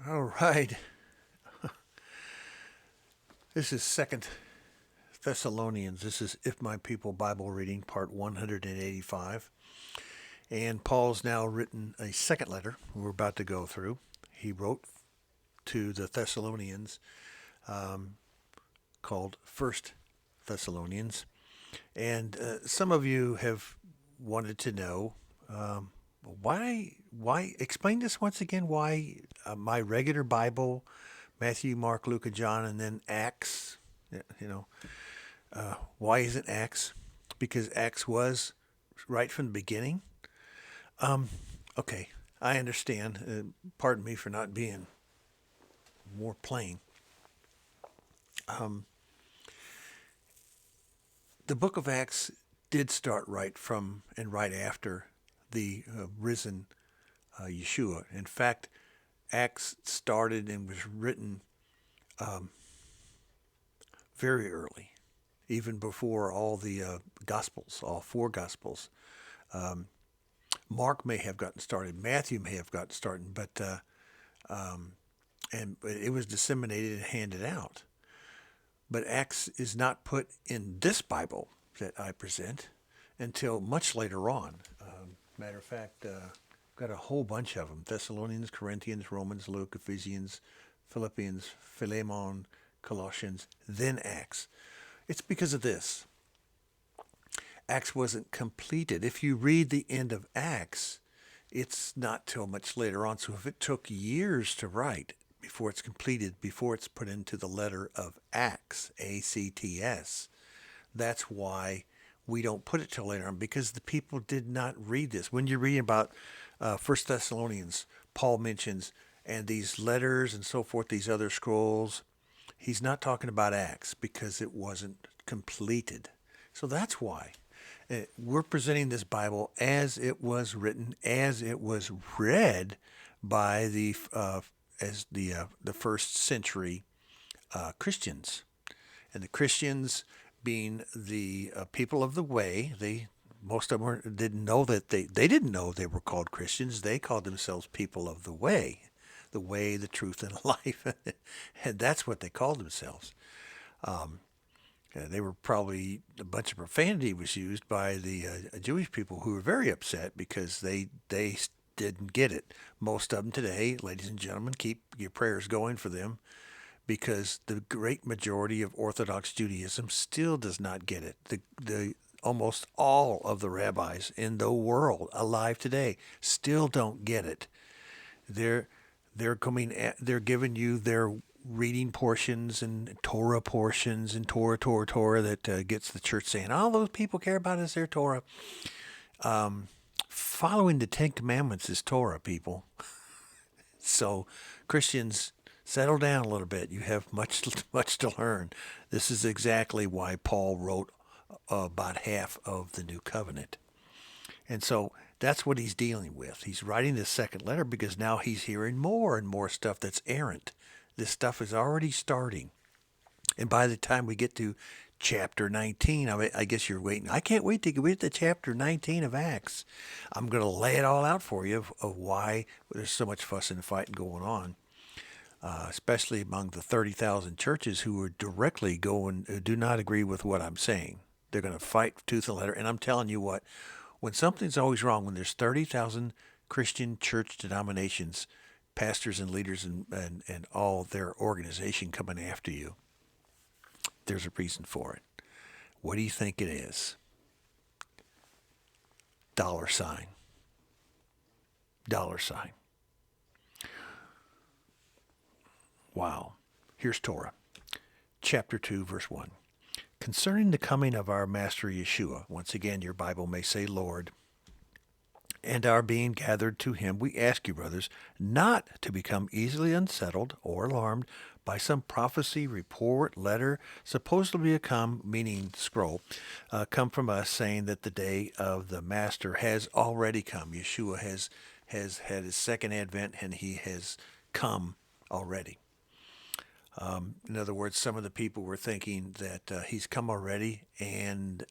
All right. This is Second Thessalonians. This is If My People Bible Reading, part 185. And Paul's now written a second letter we're about to go through. He wrote to the Thessalonians um, called First Thessalonians. And some of you have wanted to know explain this once again, why my regular Bible, Matthew, Mark, Luke, and John, and then Acts, you know, why isn't Acts? Because Acts was right from the beginning. Um, okay, I understand. Pardon me for not being more plain. Um, the book of Acts did start right from and right after the risen Yeshua. In fact, Acts started and was written um, very early, even before all the Gospels, all four Gospels. Um, Mark may have gotten started, Matthew may have gotten started, um, but it was disseminated and handed out. But Acts is not put in this Bible that I present until much later on. Matter of fact, I've got a whole bunch of them: Thessalonians, Corinthians, Romans, Luke, Ephesians, Philippians, Philemon, Colossians, then Acts. It's because of this. Acts wasn't completed. If you read the end of Acts, it's not till much later on. So if it took years to write before it's completed, before it's put into the letter of Acts, ACTS, that's why we don't put it till later on, because the people did not read this. When you're reading about First Thessalonians, Paul mentions, and these letters and so forth, these other scrolls, he's not talking about Acts because it wasn't completed. So that's why. We're presenting this Bible as it was written, as it was read by the first century Christians, and the Christians being the people of the way. Most of them didn't know that they didn't know they were called Christians. They called themselves people of the way, the truth, and life, and that's what they called themselves. Um, they were probably a bunch of profanity was used by the Jewish people, who were very upset because they didn't get it. Most of them today, ladies and gentlemen, keep your prayers going for them, because the great majority of Orthodox Judaism still does not get it. The almost all of the rabbis in the world alive today still don't get it. They're they're giving you their reading portions and Torah portions and Torah that gets the church saying all those people care about is their Torah. Um, Following the Ten Commandments is Torah, people. So Christians, settle down a little bit. You have much much to learn. This is exactly why Paul wrote about half of the New Covenant. And so that's what he's dealing with. He's writing this second letter because now he's hearing more and more stuff that's errant. This stuff is already starting. And by the time we get to chapter 19, I guess you're waiting. I can't wait to get to chapter 19 of Acts. I'm going to lay it all out for you of why there's so much fuss and fighting going on, especially among the 30,000 churches who are directly going, who do not agree with what I'm saying. They're going to fight tooth and leather. And I'm telling you what, when something's always wrong, when there's 30,000 Christian church denominations, pastors and leaders and all their organization coming after you, there's a reason for it. What do you think it is? Dollar sign. Dollar sign. Wow. Here's Torah. Chapter 2, verse 1. Concerning the coming of our Master Yeshua, once again, your Bible may say Lord, and our being gathered to him, we ask you, brothers, not to become easily unsettled or alarmed by some prophecy, report, letter, supposedly come, meaning scroll, come from us, saying that the day of the Master has already come. Yeshua has had his second advent, and he has come already. In other words, some of the people were thinking that he's come already, and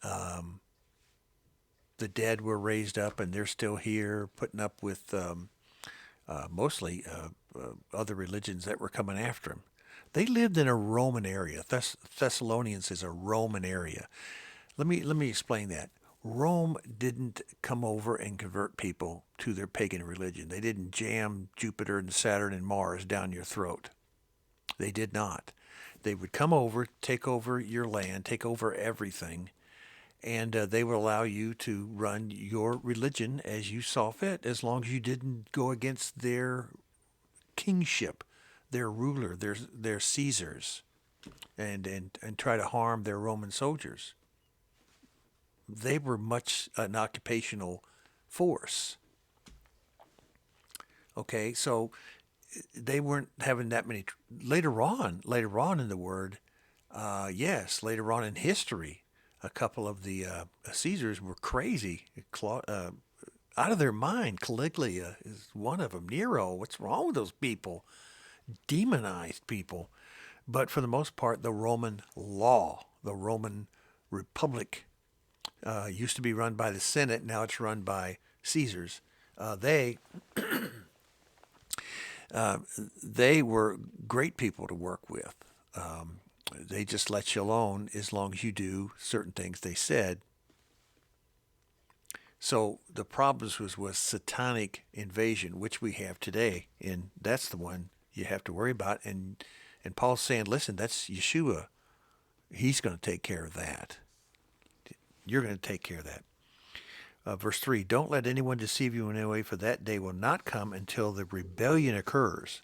the dead were raised up, and they're still here, putting up with mostly other religions that were coming after them. They lived in a Roman area. Thessalonians is a Roman area. Let me explain that. Rome didn't come over and convert people to their pagan religion. They didn't jam Jupiter and Saturn and Mars down your throat. They did not. They would come over, take over your land, take over everything, and they would allow you to run your religion as you saw fit, as long as you didn't go against their kingship, their ruler, their Caesars, and try to harm their Roman soldiers. They were much an occupational force. Okay, so they weren't having that many. Later on in the word, yes, later on in history, a couple of the Caesars were crazy, out of their mind. Caligula is one of them. Nero, what's wrong with those people? Demonized people. But for the most part, the Roman law, the Roman Republic, used to be run by the Senate. Now it's run by Caesars. They they were great people to work with. They just let you alone as long as you do certain things they said. So the problems was satanic invasion, which we have today, and that's the one you have to worry about. And Paul's saying, listen, that's Yeshua. He's going to take care of that. You're going to take care of that. Verse 3, don't let anyone deceive you in any way, for that day will not come until the rebellion occurs.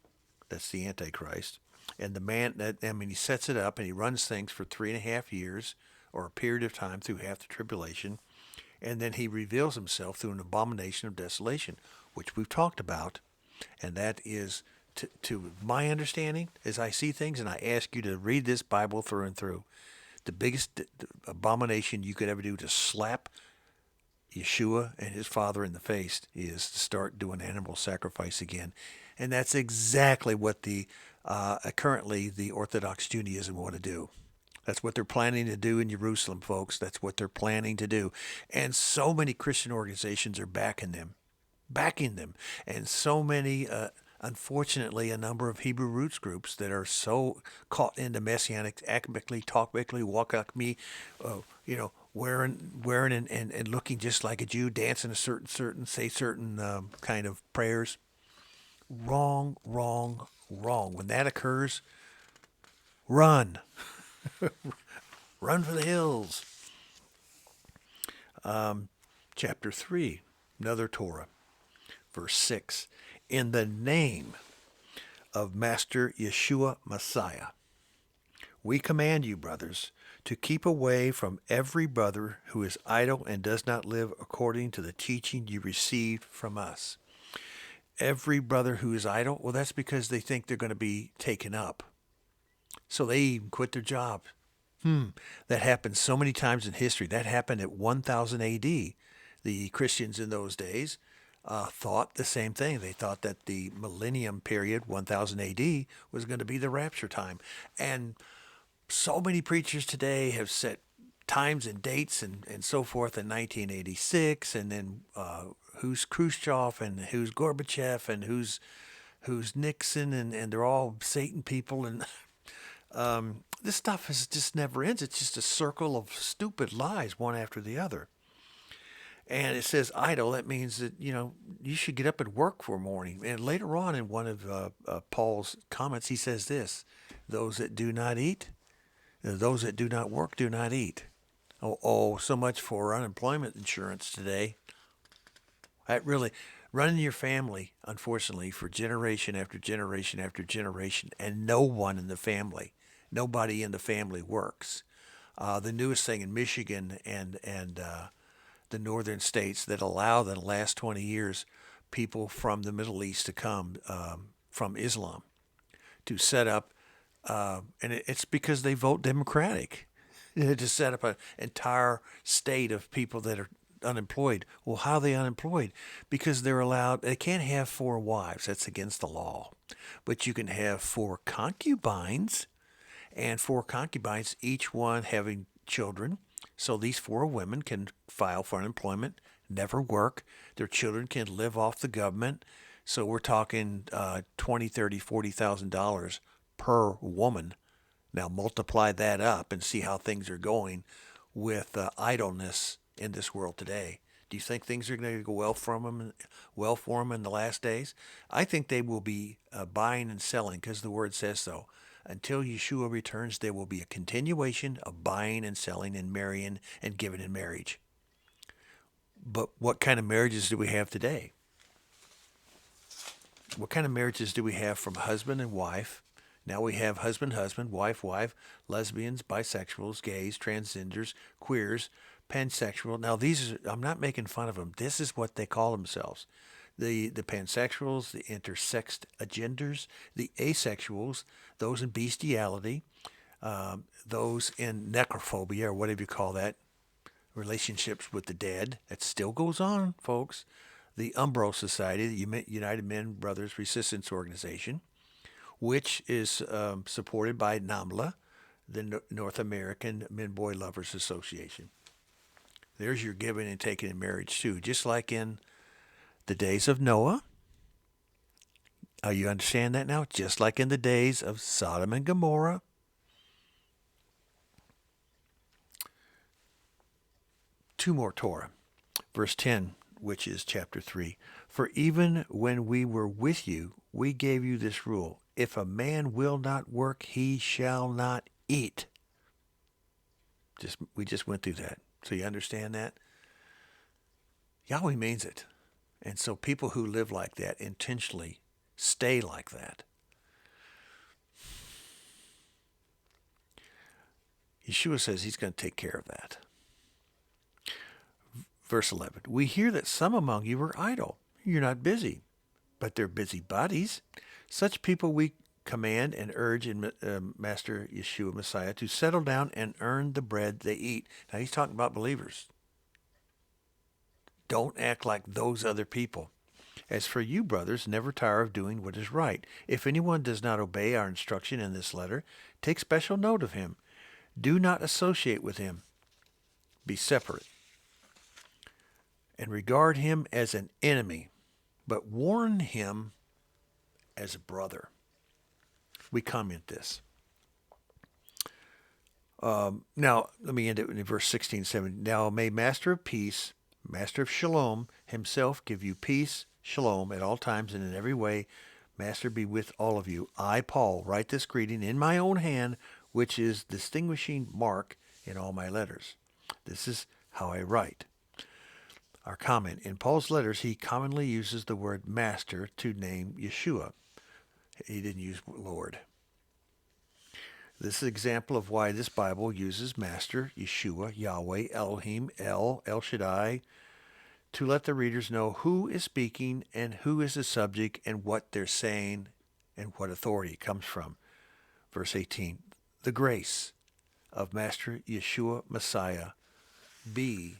That's the Antichrist. And the man, he sets it up and he runs things for 3.5 years, or a period of time through half the tribulation. And then he reveals himself through an abomination of desolation, which we've talked about. And that is, to my understanding, as I see things, and I ask you to read this Bible through and through, the biggest abomination you could ever do to slap Yeshua and his father in the face is to start doing animal sacrifice again. And that's exactly what the currently the Orthodox Judaism want to do. That's what they're planning to do in Jerusalem, folks. That's what they're planning to do. And so many Christian organizations are backing them. And so many, unfortunately, a number of Hebrew roots groups that are so caught into messianic, academically, talkically, walk like me, wearing and looking just like a Jew, dancing a say certain kind of prayers. Wrong. When that occurs, run. Run for the hills. Chapter 3, another Torah, verse 6. In the name of Master Yeshua Messiah, we command you, brothers, to keep away from every brother who is idle and does not live according to the teaching you received from us. Every brother who is idle, well, that's because they think they're going to be taken up. So they even quit their job. That happened so many times in history. That happened at 1000 A.D. The Christians in those days thought the same thing. They thought that the millennium period, 1000 A.D., was going to be the rapture time. And so many preachers today have set times and dates and so forth in 1986, and then who's Khrushchev and who's Gorbachev and who's Nixon, and they're all Satan people. And this stuff just never ends. It's just a circle of stupid lies, one after the other. And it says idle. That means that, you should get up and work for a morning. And later on in one of Paul's comments, he says this: those that do not eat, those that do not work do not eat. Oh, so much for unemployment insurance today. That really, running your family, unfortunately, for generation after generation after generation, and nobody in the family works. The newest thing in Michigan and the northern states that allow the last 20 years people from the Middle East to come from Islam to set up, and it's because they vote Democratic, to set up an entire state of people that are unemployed. Well, how are they unemployed? Because they can't have 4 wives. That's against the law. But you can have 4 concubines, and 4 concubines, each one having children. So these 4 women can file for unemployment, never work. Their children can live off the government. So we're talking 20, 30, $40,000 per woman. Now multiply that up and see how things are going with idleness in this world today. Do you think things are going to go well for them in the last days? I think they will be buying and selling because the word says so. Until Yeshua returns, there will be a continuation of buying and selling and marrying and giving in marriage. But what kind of marriages do we have today? What kind of marriages do we have from husband and wife? Now we have husband, husband, wife, wife, lesbians, bisexuals, gays, transgenders, queers, pansexual. Now these are, I'm not making fun of them. This is what they call themselves. The pansexuals, the intersexed agenders, the asexuals, those in bestiality, those in necrophobia or whatever you call that, relationships with the dead. That still goes on, folks. The Umbro Society, the United Men Brothers Resistance Organization, which is supported by NAMLA, the North American Men Boy Lovers Association. There's your giving and taking in marriage too, just like in the days of Noah. You understand that now? Just like in the days of Sodom and Gomorrah. Two more Torah. Verse 10, which is chapter 3. For even when we were with you, we gave you this rule. If a man will not work, he shall not eat. We just went through that. So you understand that? Yahweh means it. And so people who live like that intentionally stay like that. Yeshua says he's going to take care of that. Verse 11, we hear that some among you are idle. You're not busy, but they're busybodies. Such people we command and urge in Master Yeshua Messiah to settle down and earn the bread they eat. Now he's talking about believers. Don't act like those other people. As for you, brothers, never tire of doing what is right. If anyone does not obey our instruction in this letter, take special note of him. Do not associate with him. Be separate. And regard him as an enemy, but warn him as a brother. We comment this. Now, let me end it in verse 16, 17. Now may Master of Peace, Master of Shalom, himself give you peace, shalom, at all times and in every way. Master be with all of you. I, Paul, write this greeting in my own hand, which is distinguishing mark in all my letters. This is how I write. Our comment. In Paul's letters, he commonly uses the word master to name Yeshua. He didn't use Lord. This is an example of why this Bible uses Master, Yeshua, Yahweh, Elohim, El Shaddai, to let the readers know who is speaking and who is the subject and what they're saying and what authority it comes from. Verse 18, the grace of Master Yeshua Messiah be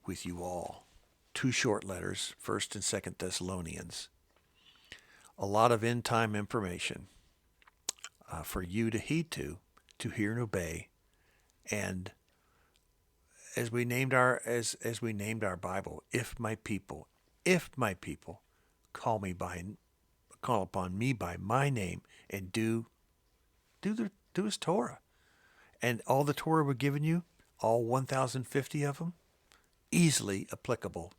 with you all. Two short letters, 1st and 2nd Thessalonians. A lot of end-time information for you to heed to hear and obey. And as we named our Bible, if my people call upon me by my name and do his Torah, and all the Torah we're giving you, all 1,050 of them, easily applicable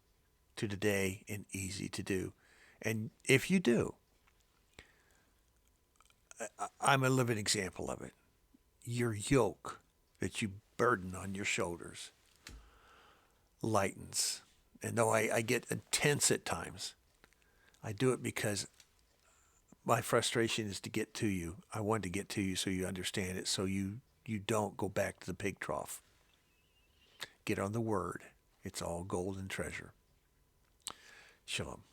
to today and easy to do. And if you do, I'm a living example of it. Your yoke that you burden on your shoulders lightens. And though I get intense at times, I do it because my frustration is to get to you. I want to get to you so you understand it, so you don't go back to the pig trough. Get on the Word. It's all gold and treasure. Shalom.